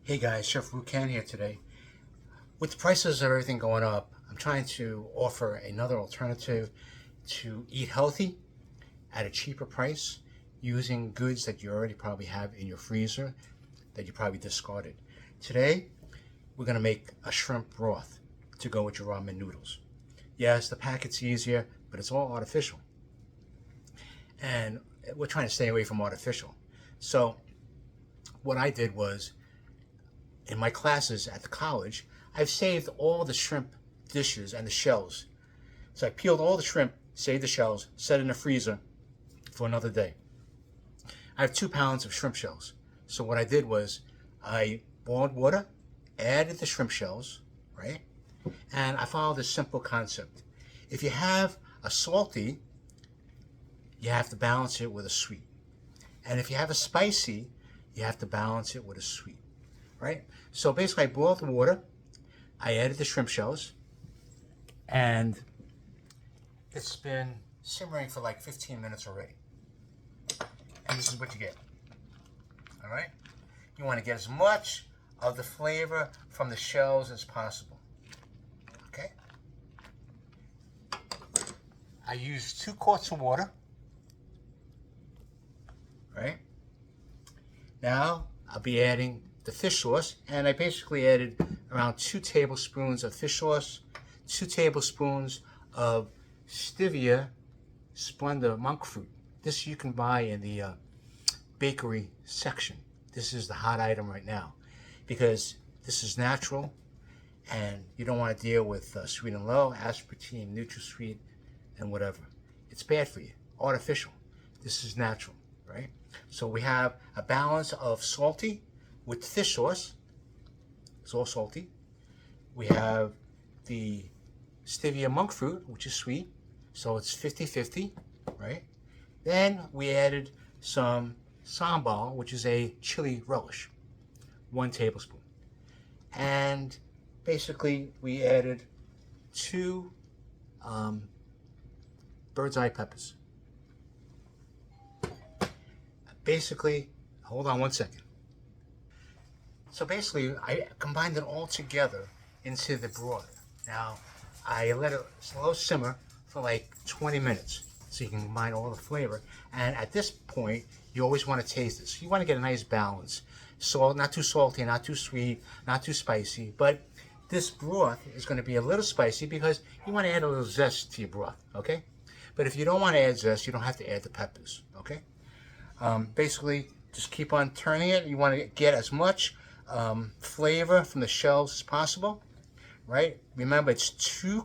Hey guys, Chef Rucan here today. With the prices of everything going up, I'm trying to offer another alternative to eat healthy at a cheaper price using goods that you already probably have in your freezer that you probably discarded. Today, we're going to make a shrimp broth to go with your ramen noodles. Yes, the packet's easier, but it's all artificial. And we're trying to stay away from artificial. So what I did was, in my classes at the college, I've saved all the shrimp dishes and the shells. So I peeled all the shrimp, saved the shells, set in the freezer for another day. I have 2 pounds of shrimp shells. So what I did was I boiled water, added the shrimp shells, right? And I followed this simple concept. If you have a salty, you have to balance it with a sweet. And if you have a spicy, you have to balance it with a sweet, right? So basically I boiled the water, I added the shrimp shells, and it's been simmering for like 15 minutes already. And this is what you get, all right? You want to get as much of the flavor from the shells as possible, okay? I used 2 quarts of water, right? Now I'll be adding the fish sauce, and I basically added around 2 tablespoons of fish sauce, 2 tablespoons of stevia Splendor monk fruit. This you can buy in the bakery section. This is the hot item right now because this is natural and you don't want to deal with sweet and low, aspartame, NutraSweet, and whatever. It's bad for you, artificial. This is natural, right? So we have a balance of salty with fish sauce. It's all salty. We have the stevia monk fruit, which is sweet. So it's 50-50, right? Then we added some sambal, which is a chili relish, 1 tablespoon. And basically we added 2 Birdseye peppers. Basically, hold on 1 second. So basically, I combined it all together into the broth. Now, I let it slow simmer for like 20 minutes so you can combine all the flavor. And at this point, you always want to taste this. You want to get a nice balance. Salt, not too salty, not too sweet, not too spicy. But this broth is going to be a little spicy because you want to add a little zest to your broth, okay? But if you don't want to add zest, you don't have to add the peppers, okay? Basically, just keep on turning it. You want to get as much flavor from the shells as possible, right? Remember, it's 2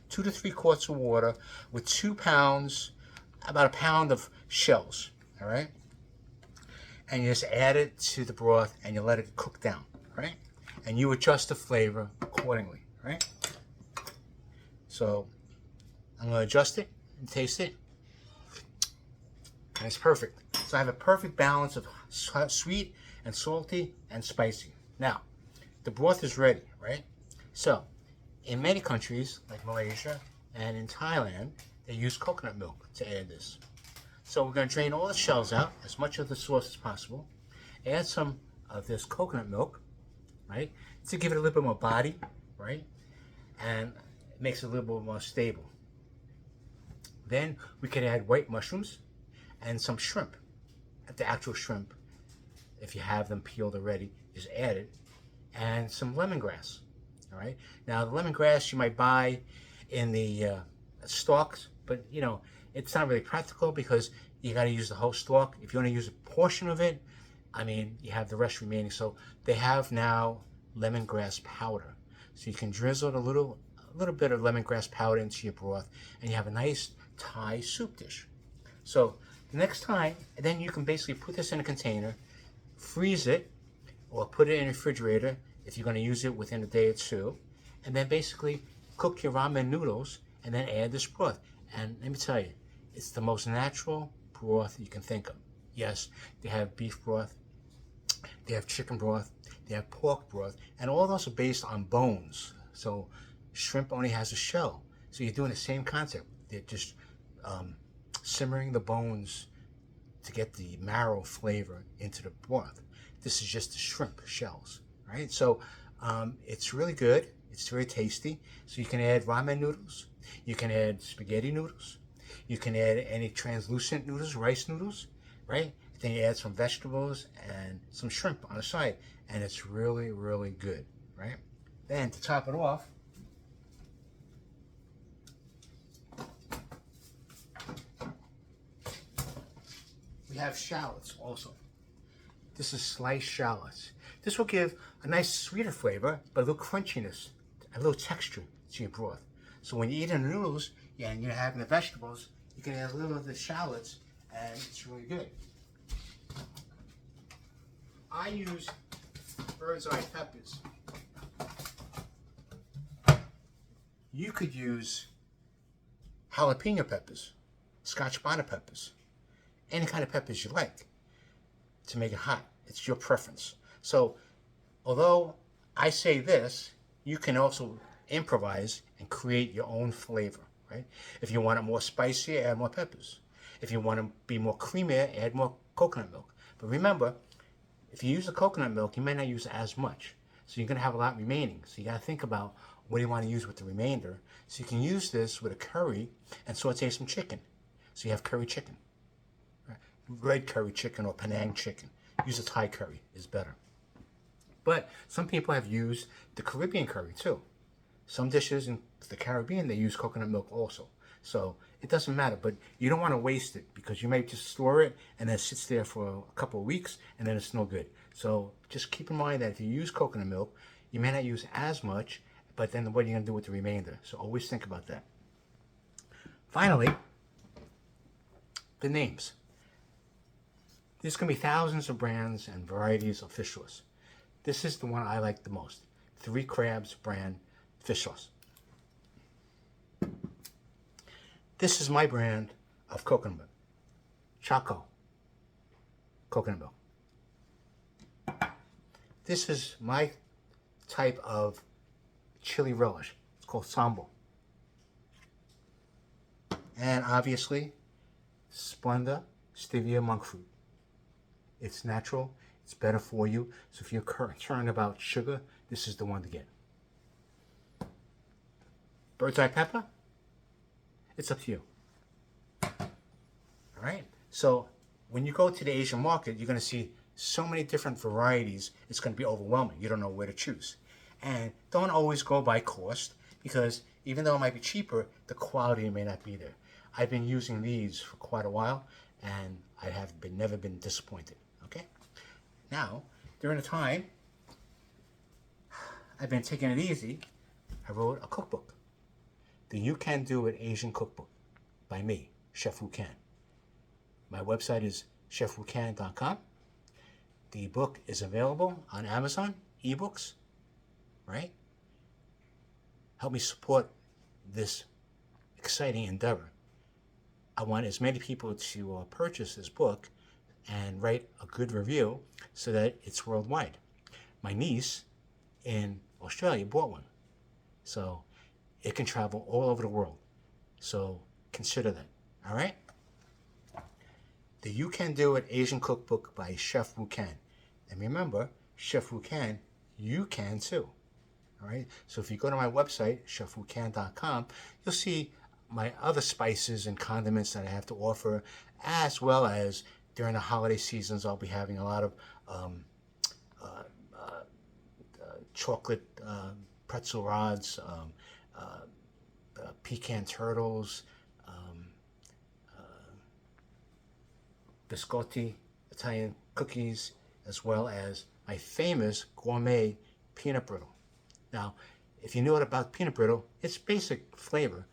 to 3 quarts of water with 2 pounds, about 1 pound of shells, all right? And you just add it to the broth and you let it cook down, right? And you adjust the flavor accordingly, right? So I'm going to adjust it and taste it. And it's perfect. So I have a perfect balance of sweet and salty and spicy. Now, the broth is ready, right? So, in many countries, like Malaysia and in Thailand, they use coconut milk to add this. So we're going to drain all the shells out, as much of the sauce as possible. Add some of this coconut milk, right? To give it a little bit more body, right? And it makes it a little bit more stable. Then we can add white mushrooms and some shrimp. The actual shrimp, if you have them peeled already, just add it. And some lemongrass, all right? Now, the lemongrass you might buy in the stalks, but, you know, it's not really practical because you got to use the whole stalk. If you want to use a portion of it, I mean, you have the rest remaining. So they have now lemongrass powder. So you can drizzle a little bit of lemongrass powder into your broth, and you have a nice Thai soup dish. So the next time, then you can basically put this in a container, freeze it, or put it in the refrigerator if you're going to use it within a day or 2, and then basically cook your ramen noodles and then add this broth. And let me tell you, it's the most natural broth you can think of. Yes, they have beef broth, they have chicken broth, they have pork broth, and all those are based on bones. So shrimp only has a shell. So you're doing the same concept. They're just simmering the bones to get the marrow flavor into the broth. This is just the shrimp shells. right? So it's really good. It's very tasty. So you can add ramen noodles. You can add spaghetti noodles. You can add any translucent noodles, rice noodles, right? Then you add some vegetables and some shrimp on the side, and it's really, really good, right? Then to top it off, we have shallots also. This is sliced shallots. This will give a nice sweeter flavor, but a little crunchiness, a little texture to your broth. So when you eat the noodles and you're having the vegetables, you can add a little of the shallots, and it's really good. I use Birdseye peppers. You could use jalapeno peppers, Scotch bonnet peppers, any kind of peppers you like to make it hot. It's your preference. So although I say this, you can also improvise and create your own flavor, right? If you want it more spicy, add more peppers. If you want to be more creamier, add more coconut milk. But remember, if you use the coconut milk, you may not use as much. So you're going to have a lot remaining. So you got to think about what do you want to use with the remainder. So you can use this with a curry and saute some chicken. So you have curry chicken. Right? Red curry chicken or Penang chicken. Use a Thai curry is better. But some people have used the Caribbean curry too. Some dishes in the Caribbean, they use coconut milk also. So it doesn't matter, but you don't want to waste it because you may just store it and then it sits there for a couple of weeks and then it's no good. So just keep in mind that if you use coconut milk, you may not use as much, but then what are you going to do with the remainder? So always think about that. Finally, the names. There's going to be thousands of brands and varieties of fish sauce. This is the one I like the most. Three Crabs brand fish sauce. This is my brand of coconut milk. Choco coconut milk. This is my type of chili relish. It's called sambal. And obviously, Splenda stevia monkfruit. It's natural. It's better for you. So if you're concerned about sugar, this is the one to get. Birdseye pepper, it's up to you. All right. So when you go to the Asian market, you're going to see so many different varieties. It's going to be overwhelming. You don't know where to choose. And don't always go by cost because even though it might be cheaper, the quality may not be there. I've been using these for quite a while, and I have never been disappointed. Okay. Now, during the time I've been taking it easy, I wrote a cookbook. The You Can Do It Asian Cookbook by me, Chef Wu Can. My website is chefwucan.com. The book is available on Amazon, ebooks, right? Help me support this exciting endeavor. I want as many people to purchase this book and write a good review so that it's worldwide. My niece in Australia bought one. So it can travel all over the world. So consider that, all right? The You Can Do It Asian Cookbook by Chef Wu Can. And remember, Chef Wu Can, you can too, all right? So if you go to my website, chefwucan.com, you'll see my other spices and condiments that I have to offer, as well as during the holiday seasons, I'll be having a lot of chocolate pretzel rods, pecan turtles, biscotti, Italian cookies, as well as my famous gourmet peanut brittle. Now, if you know about peanut brittle, it's basic flavor.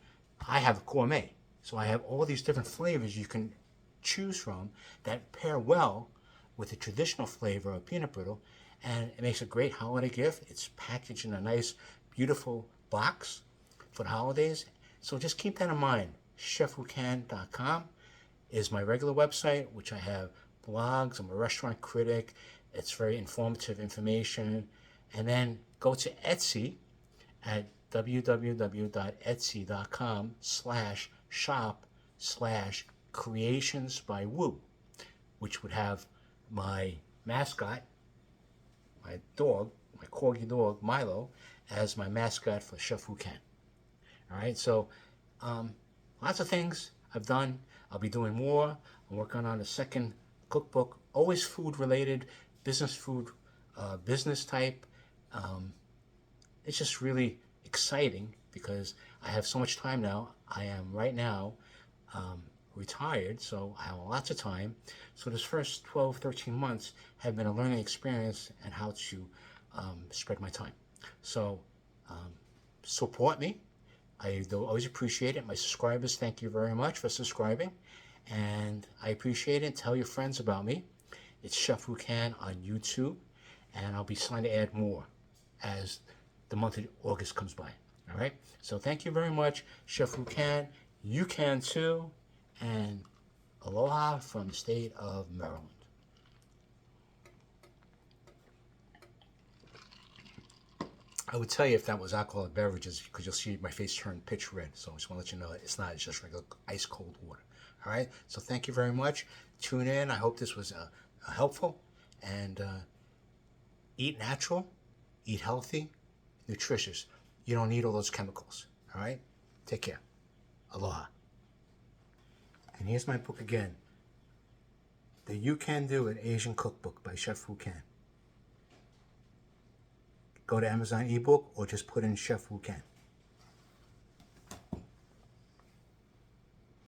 I have gourmet, so I have all these different flavors you can choose from that pair well with the traditional flavor of peanut brittle, and it makes a great holiday gift. It's packaged in a nice, beautiful box for the holidays. So just keep that in mind. chefwucan.com is my regular website, which I have blogs. I'm a restaurant critic. It's very informative information. And then go to Etsy at www.etsy.com/shop/creationsbywoo, which would have my mascot, my dog, my corgi dog, Milo, as my mascot for Chef Who Can. All right, so lots of things I've done. I'll be doing more. I'm working on a second cookbook, always food related, business food, business type. It's just really exciting because I have so much time now. I am right now retired, so I have lots of time. So this first 12, 13 months have been a learning experience and how to spread my time. So support me. I always appreciate it. My subscribers, thank you very much for subscribing. And I appreciate it. Tell your friends about me. It's Chef Who Can on YouTube. And I'll be trying to add more as the month of August comes by. All right? So thank you very much, Chef Who Can. You can too. And aloha from the state of Maryland. I would tell you if that was alcoholic beverages because you'll see my face turn pitch red. So I just want to let you know it's not. It's just regular ice cold water. All right. So thank you very much. Tune in. I hope this was helpful. And eat natural, eat healthy, nutritious. You don't need all those chemicals. All right. Take care. Aloha. And here's my book again. The You Can Do It Asian Cookbook by Chef Who Can. Go to Amazon ebook or just put in Chef Who Can.